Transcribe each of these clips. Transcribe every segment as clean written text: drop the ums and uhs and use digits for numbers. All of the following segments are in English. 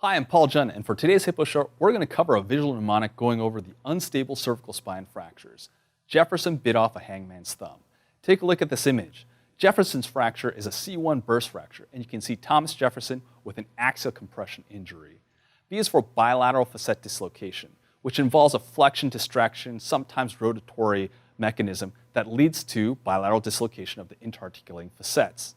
Hi, I'm Paul Jhun, and for today's Hippo Short, we're going to cover a visual mnemonic going over the unstable cervical spine fractures. Jefferson bit off a hangman's thumb. Take a look at this image. Jefferson's fracture is a C1 burst fracture, and you can see Thomas Jefferson with an axial compression injury. B is for bilateral facet dislocation, which involves a flexion distraction, sometimes rotatory mechanism that leads to bilateral dislocation of the interarticulating facets.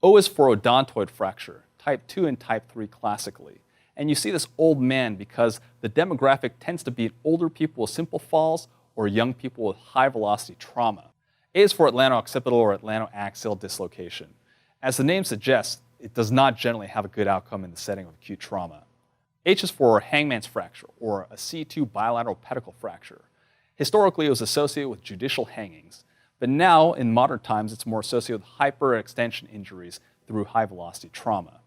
O is for odontoid fracture, type 2 and type 3 classically. And you see this old man because the demographic tends to be older people with simple falls or young people with high velocity trauma. A is for atlanto-occipital or atlanto-axial dislocation. As the name suggests, it does not generally have a good outcome in the setting of acute trauma. H is for hangman's fracture or a C2 bilateral pedicle fracture. Historically, it was associated with judicial hangings, but now in modern times it's more associated with hyperextension injuries through high velocity trauma.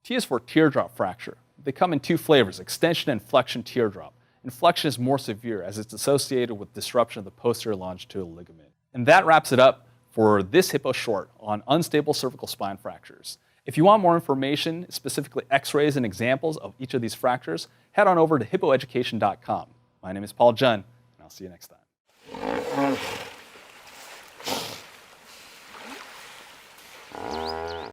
T is for teardrop fracture. They come in two flavors, extension and flexion teardrop. And flexion is more severe as it's associated with disruption of the posterior longitudinal ligament. And that wraps it up for this Hippo Short on unstable cervical spine fractures. If you want more information, specifically x-rays and examples of each of these fractures, head on over to hippoeducation.com. My name is Paul Jhun, and I'll see you next time.